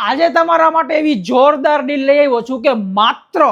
આજે તમારા માટે એવી જોરદાર ડીલ લઈ આવ્યો છું કે માત્ર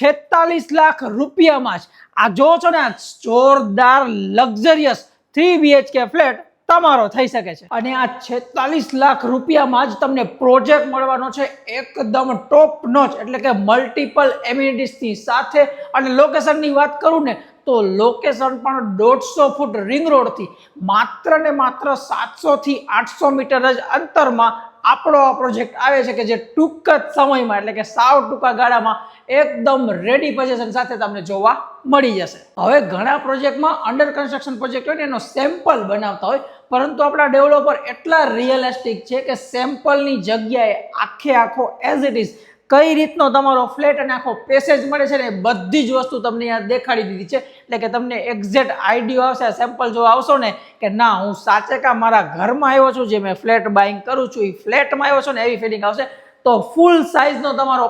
46 લાખ રૂપિયામાં જ આ જો છો ને, જોરદાર લક્ઝરિયસ 3 BHK ફ્લેટ તમારો થઈ શકે છે. અને આ 46 લાખ રૂપિયામાં જ તમને પ્રોજેક્ટ મળવાનો છે એકદમ ટોપ નોચ, એટલે કે મલ્ટિપલ એમ્યુનિટીઝની સાથે. અને લોકેશનની વાત કરું ને તો લોકેશન પણ 150 ફૂટ રિંગ રોડથી માત્ર ને માત્ર 700 થી 800 મીટર જ અંતરમાં આપણો આ પ્રોજેક્ટ આવે છે, કે જે ટૂંક જ સમયમાં, એટલે કે સાવ ટૂંકા ગાળામાં એકદમ રેડી પોઝિશન સાથે તમને જોવા મળી જશે. હવે ઘણા પ્રોજેક્ટમાં અંડર કન્સ્ટ્રક્શન પ્રોજેક્ટ હોય ને એનો સેમ્પલ બનાવતા હોય, પરંતુ આપણા ડેવલપર એટલા રિયલિસ્ટિક છે કે સેમ્પલની જગ્યાએ આખે આખો એઝ ઇટ ઇઝ કઈ રીતનો તમારો ફ્લેટ અને આખો પેસેજ મળે છે ને એ બધી જ વસ્તુ તમને અહીંયા દેખાડી દીધી છે. એટલે કે તમને એક્ઝેક્ટ આઈડિયા આવશે સેમ્પલ જોવા આવશો ને કે ના, હું સાચે કા મારા ઘરમાં આવ્યો છું, જે મેં ફ્લેટ બાઇંગ કરું છું એ ફ્લેટમાં આવ્યો છું ને, એવી ફિલિંગ આવશે. તો ફૂલ સાઇઝનો તમારો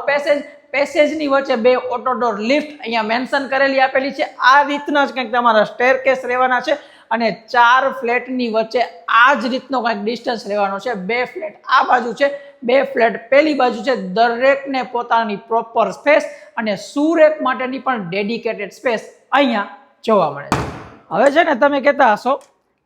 પેસેજની વચ્ચે 2 ઓટો ડોર લિફ્ટ અહીંયા મેન્શન કરેલી આપેલી છે. આ રીતના જ કંઈક તમારા સ્ટેરકેસ રહેવાના છે અને 4 ફ્લેટની વચ્ચે આ જ રીતનો કંઈક ડિસ્ટન્સ રહેવાનો છે. 2 ફ્લેટ આ બાજુ છે, 2 ફ્લેટ પેલી બાજુ છે. દરેકને પોતાની પ્રોપર સ્પેસ અને સુરેક માટેની પણ ડેડિકેટેડ સ્પેસ અહીંયા જોવા મળે છે. હવે છે ને, તમે કહેતા હશો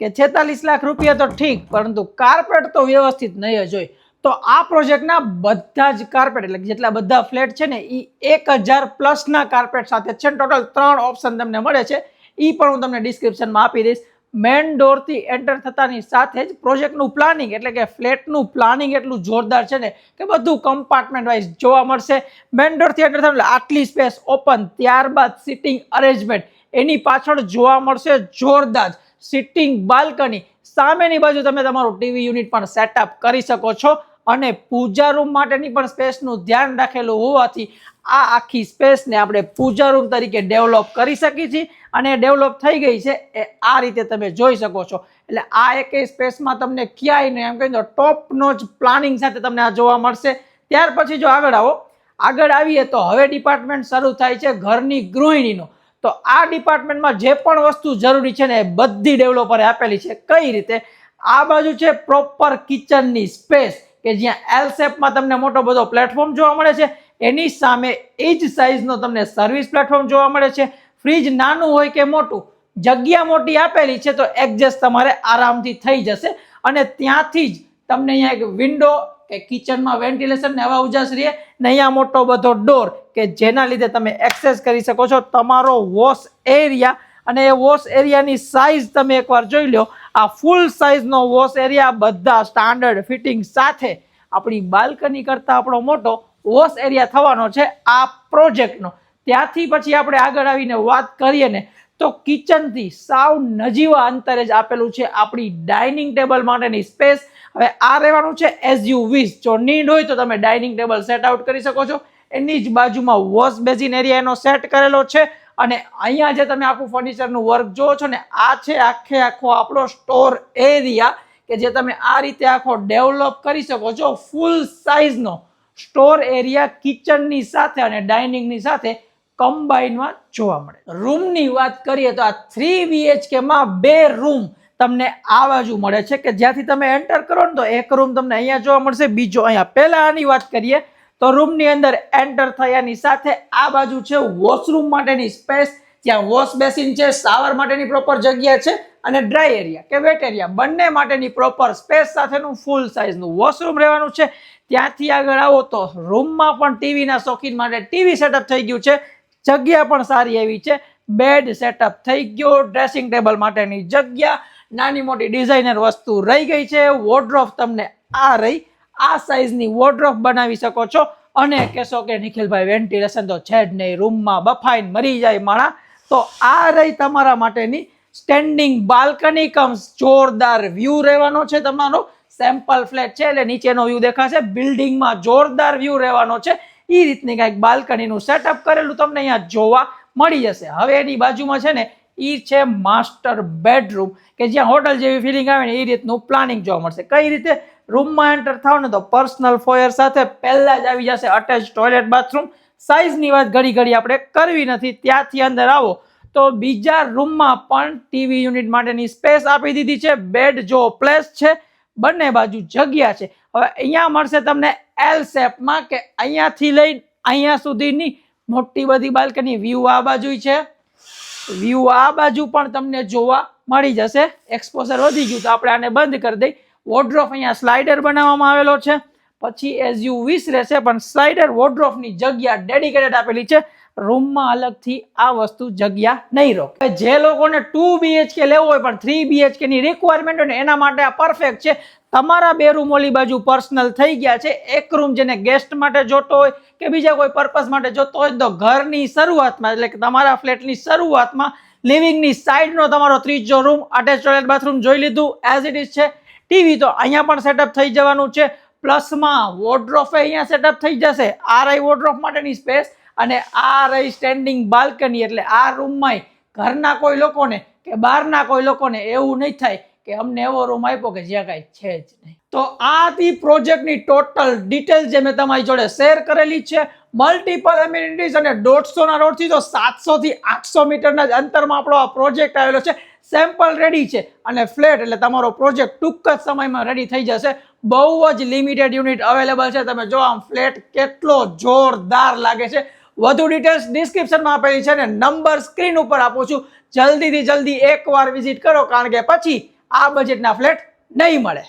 કે 46 લાખ રૂપિયા તો ઠીક, પરંતુ કાર્પેટ તો વ્યવસ્થિત નહીં જ હોય. તો આ પ્રોજેક્ટના બધા જ કાર્પેટ, એટલે જેટલા બધા ફ્લેટ છે ને એ 1000 પ્લસના કાર્પેટ સાથે છે. ટોટલ 3 ઓપ્શન તમને મળે છે, એ પણ હું તમને ડિસ્ક્રિપ્શનમાં આપી દઈશ. મેન ડોરથી એન્ટર થતાની સાથે જ પ્રોજેક્ટનું પ્લાનિંગ, એટલે કે ફ્લેટનું પ્લાનિંગ એટલું જોરદાર છે ને કે બધું કમ્પાર્ટમેન્ટ વાઇઝ જોવા મળશે. મેન ડોરથી એન્ટર થતા આટલી સ્પેસ ઓપન, ત્યારબાદ સિટિંગ અરેન્જમેન્ટ, એની પાછળ જોવા મળશે જોરદાર સિટિંગ બાલ્કની. સામેની બાજુ તમે તમારું ટીવી યુનિટ પણ સેટઅપ કરી શકો છો. અને પૂજા રૂમ માટેની પણ સ્પેસનું ધ્યાન રાખેલું હોવાથી આ આખી સ્પેસને આપણે પૂજા રૂમ તરીકે ડેવલપ કરી શકીએ છીએ. અને ડેવલપ થઈ ગઈ છે એ આ રીતે તમે જોઈ શકો છો. એટલે આ એકેય સ્પેસમાં તમને ક્યાંય નહીં, એમ કહીને ટોપ નોચ પ્લાનિંગ સાથે તમને આ જોવા મળશે. ત્યાર પછી જો આગળ આવીએ તો હવે ડિપાર્ટમેન્ટ શરૂ થાય છે ઘરની ગૃહિણીનો. તો આ ડિપાર્ટમેન્ટમાં જે પણ વસ્તુ જરૂરી છે ને એ બધી ડેવલપરે આપેલી છે. કઈ રીતે? આ બાજુ છે પ્રોપર કિચનની સ્પેસ, કે જ્યાં એલ શેપમાં તમને મોટો બધો પ્લેટફોર્મ જોવા મળે છે. એની સામે એ જ સાઇઝનો તમને સર્વિસ પ્લેટફોર્મ જોવા મળે છે. ફ્રીજ નાનું હોય કે મોટું, જગ્યા મોટી આપેલી છે તો એડજસ્ટ તમારે આરામથી થઈ જશે. અને ત્યાંથી જ તમને અહીંયા એક વિન્ડો કે કિચનમાં વેન્ટિલેશન ને હવા ઉજાસ રહે ને અહીંયા મોટો બધો ડોર, કે જેના લીધે તમે એક્સેસ કરી શકો છો તમારો વોશ એરિયા. અને એ વોશ એરિયાની સાઇઝ તમે એકવાર જોઈ લો. આ ફૂલ સાઇઝનો વોશ એરિયા બધા સ્ટાન્ડર્ડ ફિટિંગ સાથે આપણી બાલ્કની કરતાં આપણો મોટો વોશ એરિયા થવાનો છે આ પ્રોજેક્ટનો. ત્યાંથી પછી આપણે આગળ આવીને વાત કરીએ ને તો કિચનથી સાવ નજીવા અંતરે જ આપેલું છે આપણી ડાઇનિંગ ટેબલ માટેની સ્પેસ. હવે આ રહેવાનું છે એઝ યુ વિશ. જો નીડ હોય તો તમે ડાઇનિંગ ટેબલ સેટ આઉટ કરી શકો છો. એની જ બાજુમાં વોશ બેસિન એરિયા એનો સેટ કરેલો છે. અને અહીંયા જે તમે આખું ફર્નિચરનું વર્ક જોવો છો ને, આ છે આખે આખો આપણો સ્ટોર એરિયા, કે જે તમે આ રીતે આખો ડેવલપ કરી શકો છો. ફૂલ સાઇઝનો સ્ટોર એરિયા કિચનની સાથે અને ડાઇનિંગની સાથે કમ્બાઇનમાં જોવા મળે. રૂમની વાત કરીએ તો આ 3 BHK માં 2 રૂમ તમને આ બાજુ મળે છે, કે જ્યાંથી તમે એન્ટર કરો ને તો એક રૂમ તમને અહીંયા જોવા મળશે, બીજો અહીંયા. પહેલા આની વાત કરીએ તો રૂમની અંદર એન્ટર થયાની સાથે આ બાજુ છે વોશરૂમ માટેની સ્પેસ, જ્યાં વોશ બેસિન છે, શાવર માટેની પ્રોપર જગ્યા છે અને ડ્રાય એરિયા કે વેટ એરિયા બંને માટેની પ્રોપર સ્પેસ સાથેનું ફૂલ સાઇઝનું વોશરૂમ રહેવાનું છે. ત્યાંથી આગળ આવો તો રૂમમાં પણ ટીવીના શોખીન માટે ટીવી સેટઅપ થઈ ગયું છે. જગ્યા પણ સારી એવી છે. બેડ સેટઅપ થઈ ગયો, ડ્રેસિંગ ટેબલ માટેની જગ્યા, નાની મોટી ડિઝાઇનર વસ્તુ રહી ગઈ છે. વોર્ડરોબ તમને આ રહી, આ સાઇઝની વોર્ડરોબ બનાવી શકો છો. અને કહેશો કે નિખિલભાઈ વેન્ટિલેશન તો છે જ નહીં, રૂમમાં બફાઈને મરી જાય માણા, તો આ રહી તમારા માટેની સ્ટેન્ડિંગ બાલ્કની કમ્સ જોરદાર વ્યૂ રહેવાનો છે. તમારો સેમ્પલ ફ્લેટ છે એટલે નીચેનો વ્યૂ દેખાશે. બિલ્ડિંગમાં જોરદાર વ્યૂ રહેવાનો છે. એ રીતની કંઈક બાલ્કનીનું સેટઅપ કરેલું તમને અહીંયા જોવા મળી જશે. હવે એની બાજુમાં છે ને એ છે માસ્ટર બેડરૂમ, કે જ્યાં હોટલ જેવી ફિલિંગ આવે ને એ રીતનું પ્લાનિંગ જોવા મળશે. કઈ રીતે? રૂમમાં એન્ટર થાવ ને તો પર્સનલ ફોયર સાથે પહેલા જ આવી જશે અટેચ ટોયલેટ બાથરૂમ. સાઇઝની વાત ઘડી આપણે કરવી નથી. ત્યાંથી અંદર આવો તો બીજા રૂમમાં પણ ટીવી યુનિટ માટેની સ્પેસ આપી દીધી છે. બેડ જો પ્લેસ છે, બંને બાજુ જગ્યા છે. હવે અહીંયા મળશે તમને એલ શેપમાં કે અહીંયાથી લઈને અહીંયા સુધીની મોટી બધી બાલ્કની. વ્યૂ આ બાજુ છે, વ્યૂ આ બાજુ પણ તમને જોવા મળી જશે. એક્સપોઝર વધી ગયું તો આપણે આને બંધ કરી દઈ. વોર્ડરોબ અહીંયા સ્લાઇડર બનાવવામાં આવેલો છે. પછી એઝ યુ વિશ રહેશે, પણ સ્લાઇડર વોર્ડરોબની જગ્યા ડેડિકેટેડ આપેલી છે. રૂમમાં અલગથી આ વસ્તુ જગ્યા નહીં રોકે. જે લોકોને 2 BHK લેવો હોય પણ 3 BHK ની રિક્વાયરમેન્ટ હોય ને એના માટે આ પરફેક્ટ છે. તમારા 2 રૂમ ઓલી બાજુ પર્સનલ થઈ ગયા છે. એક રૂમ જેને ગેસ્ટ માટે જોતો હોય કે બીજા કોઈ પર્પઝ માટે જોતો હોય તો ઘરની શરૂઆતમાં એટલે કે તમારા ફ્લેટની શરૂઆતમાં લિવિંગની સાઈડનો તમારો ત્રીજો રૂમ અટેચ ટોયલેટ બાથરૂમ જોઈ લીધું. એઝ ઇટ ઇઝ છે. ટીવી તો અહીંયા પણ સેટઅપ થઈ જવાનું છે. પ્લસમાં વોર્ડરોબ અહીંયા સેટઅપ થઈ જશે. આ રહી વોર્ડરોબ માટેની સ્પેસ અને આ રહી સ્ટેન્ડિંગ બાલ્કની. એટલે આ રૂમમાં ઘરના કોઈ લોકોને કે બહારના કોઈ લોકોને એવું નહીં થાય કે અમને એવો રૂમ આપ્યો કે જ્યાં કાંઈ છે જ નહીં. તો આ હતી પ્રોજેક્ટની ટોટલ ડિટેલ જે મેં તમારી જોડે શેર કરેલી છે. મલ્ટિપલ એમ્યુનિટીઝ અને 150 રોડથી તો 700 થી 800 મીટરના જ અંતરમાં આપણો આ પ્રોજેક્ટ આવેલો છે. સેમ્પલ રેડી છે અને ફ્લેટ એટલે તમારો પ્રોજેક્ટ ટૂંક જ સમયમાં રેડી થઈ જશે. બહુ જ લિમિટેડ યુનિટ અવેલેબલ છે. તમે જો આમ ફ્લેટ કેટલો જોરદાર લાગે છે. વધુ ડિટેલ્સ ડિસ્ક્રિપ્શનમાં આપેલી છે અને નંબર સ્ક્રીન ઉપર આપું છું. જલ્દીથી જલ્દી એકવાર વિઝિટ કરો, કારણ કે પછી આ બજેટના ફ્લેટ નહીં મળે.